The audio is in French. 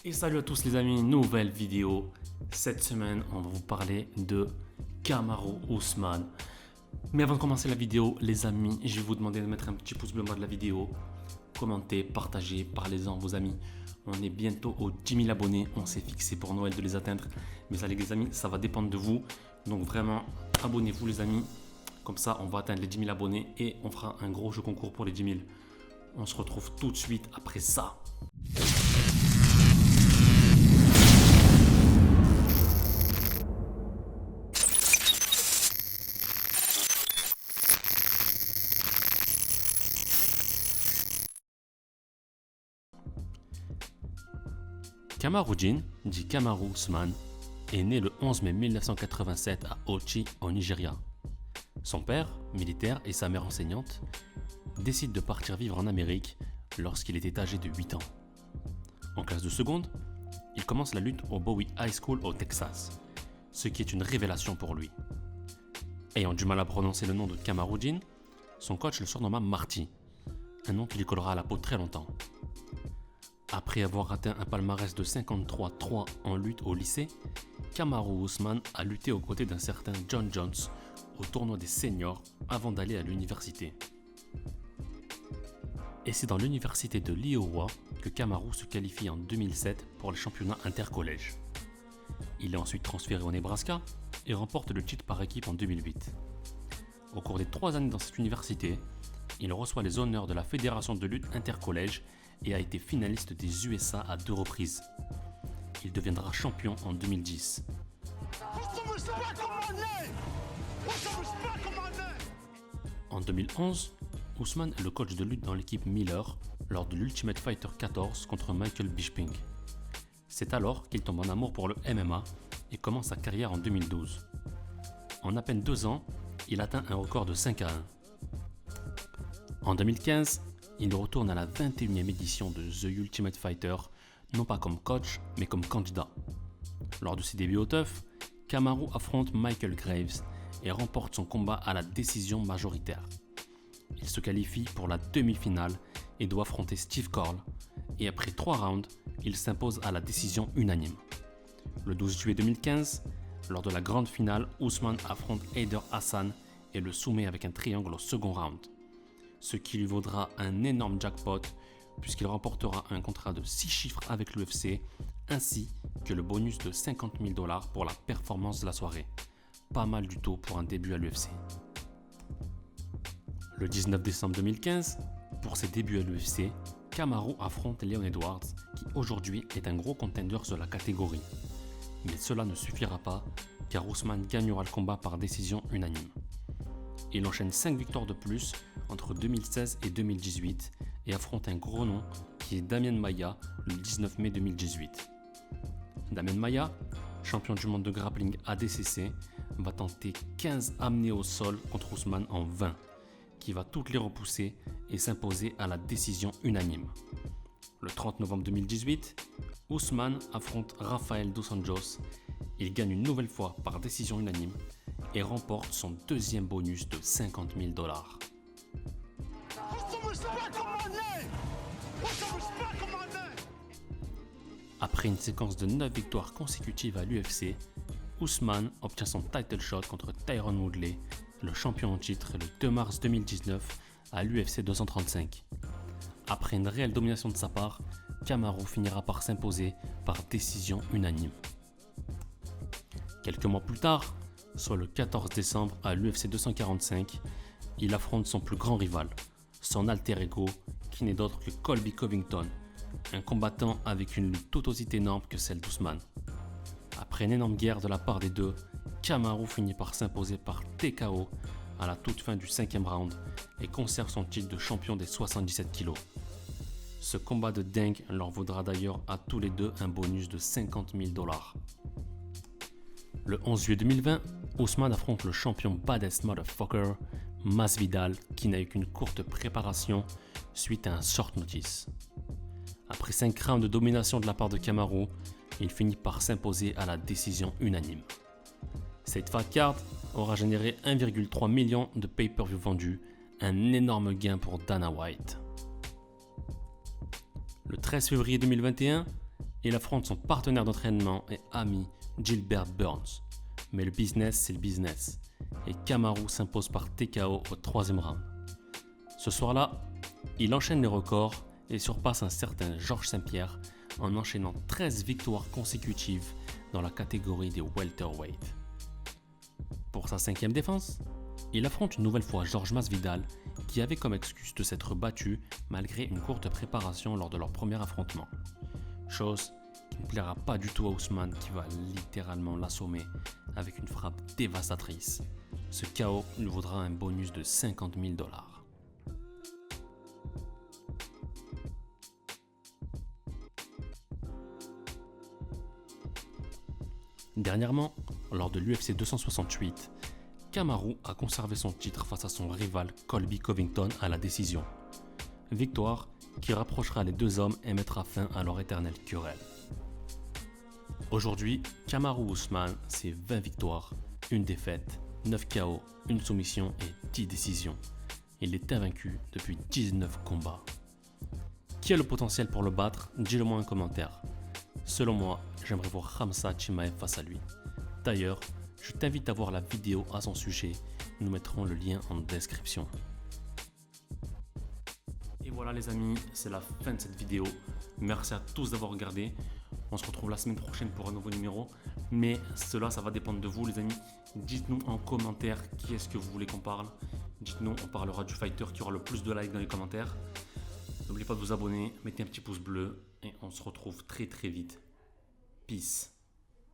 Et salut à tous les amis, nouvelle vidéo. Cette semaine, on va vous parler de Kamaru Usman. Mais avant de commencer la vidéo, les amis, je vais vous demander de mettre un petit pouce bleu en bas de la vidéo. Commentez, partagez, parlez-en à vos amis. On est bientôt aux 10 000 abonnés. On s'est fixé pour Noël de les atteindre. Mais ça les amis, ça va dépendre de vous. Donc vraiment, abonnez-vous les amis. Comme ça, on va atteindre les 10 000 abonnés et on fera un gros jeu concours pour les 10 000. On se retrouve tout de suite après ça. Kamaru, dit Kamaru Usman, est né le 11 mai 1987 à Ochi, au Nigeria. Son père, militaire, et sa mère enseignante, décident de partir vivre en Amérique lorsqu'il était âgé de 8 ans. En classe de seconde, il commence la lutte au Bowie High School au Texas, ce qui est une révélation pour lui. Ayant du mal à prononcer le nom de Kamaru, son coach le surnomma Marty, un nom qui lui collera à la peau très longtemps. Après avoir atteint un palmarès de 53-3 en lutte au lycée, Kamaru Usman a lutté aux côtés d'un certain John Jones au tournoi des seniors avant d'aller à l'université. Et c'est dans l'université de l'Iowa que Kamaru se qualifie en 2007 pour le championnat intercollège. Il est ensuite transféré au Nebraska et remporte le titre par équipe en 2008. Au cours des 3 années dans cette université, il reçoit les honneurs de la Fédération de lutte intercollège et a été finaliste des USA à 2 reprises. Il deviendra champion en 2010. En 2011, Usman est le coach de lutte dans l'équipe Miller lors de l'Ultimate Fighter 14 contre Michael Bisping. C'est alors qu'il tombe en amour pour le MMA et commence sa carrière en 2012. En à peine 2 ans, il atteint un record de 5-1. En 2015, il retourne à la 21e édition de The Ultimate Fighter, non pas comme coach, mais comme candidat. Lors de ses débuts au TUF, Kamaru affronte Michael Graves et remporte son combat à la décision majoritaire. Il se qualifie pour la demi-finale et doit affronter Steve Corll, et après 3 rounds, il s'impose à la décision unanime. Le 12 juillet 2015, lors de la grande finale, Usman affronte Heider Hassan et le soumet avec un triangle au second round, ce qui lui vaudra un énorme jackpot puisqu'il remportera un contrat de 6 chiffres avec l'UFC ainsi que le bonus de $50 000 pour la performance de la soirée. Pas mal du tout pour un début à l'UFC. Le 19 décembre 2015, pour ses débuts à l'UFC, Kamaru affronte Leon Edwards qui aujourd'hui est un gros contender de la catégorie. Mais cela ne suffira pas car Usman gagnera le combat par décision unanime. Il enchaîne 5 victoires de plus entre 2016 et 2018 et affronte un gros nom qui est Damian Maia le 19 mai 2018. Damian Maia, champion du monde de grappling ADCC, va tenter 15 amenés au sol contre Usman en 20, qui va toutes les repousser et s'imposer à la décision unanime. Le 30 novembre 2018, Usman affronte Rafael dos Anjos. Il gagne une nouvelle fois par décision unanime et remporte son 2e bonus de $50 000. Après une séquence de 9 victoires consécutives à l'UFC, Usman obtient son title shot contre Tyron Woodley, le champion en titre, le 2 mars 2019 à l'UFC 235. Après une réelle domination de sa part, Kamaru finira par s'imposer par décision unanime. Quelques mois plus tard, soit le 14 décembre à l'UFC 245, il affronte son plus grand rival, son alter ego, qui n'est d'autre que Colby Covington, un combattant avec une lutte tout aussi énorme que celle d'Usman. Après une énorme guerre de la part des deux, Kamaru finit par s'imposer par TKO à la toute fin du 5e round et conserve son titre de champion des 77 kg. Ce combat de dingue leur vaudra d'ailleurs à tous les deux un bonus de $50 000. Le 11 juillet 2020, Usman affronte le champion Baddest Motherfucker, Masvidal, qui n'a eu qu'une courte préparation suite à un short notice. Après 5 rounds de domination de la part de Kamaru, il finit par s'imposer à la décision unanime. Cette fight card aura généré 1,3 million de pay-per-view vendus, un énorme gain pour Dana White. Le 13 février 2021, Il affronte son partenaire d'entraînement et ami Gilbert Burns. Mais le business, c'est le business. Et Kamaru s'impose par TKO au 3e round. Ce soir-là, il enchaîne les records et surpasse un certain Georges St-Pierre en enchaînant 13 victoires consécutives dans la catégorie des welterweight. Pour sa 5e défense, il affronte une nouvelle fois Georges Masvidal qui avait comme excuse de s'être battu malgré une courte préparation lors de leur premier affrontement. Chose qui ne plaira pas du tout à Ousmane qui va littéralement l'assommer avec une frappe dévastatrice. Ce KO lui vaudra un bonus de 50 000 $. Dernièrement, lors de l'UFC 268, Kamaru a conservé son titre face à son rival Colby Covington à la décision. Victoire qui rapprochera les deux hommes et mettra fin à leur éternelle querelle. Aujourd'hui, Kamaru Usman, c'est 20 victoires, une défaite, 9 KO, une soumission et 10 décisions. Il est invaincu depuis 19 combats. Qui a le potentiel pour le battre? Dis-le moi en commentaire. Selon moi, j'aimerais voir Khamzat Chimaev face à lui. D'ailleurs, je t'invite à voir la vidéo à son sujet. Nous mettrons le lien en description. Et voilà les amis, c'est la fin de cette vidéo. Merci à tous d'avoir regardé. On se retrouve la semaine prochaine pour un nouveau numéro. Mais cela, ça va dépendre de vous les amis. Dites-nous en commentaire qui est-ce que vous voulez qu'on parle. Dites-nous, on parlera du fighter qui aura le plus de likes dans les commentaires. N'oubliez pas de vous abonner, mettez un petit pouce bleu et on se retrouve très vite. Peace.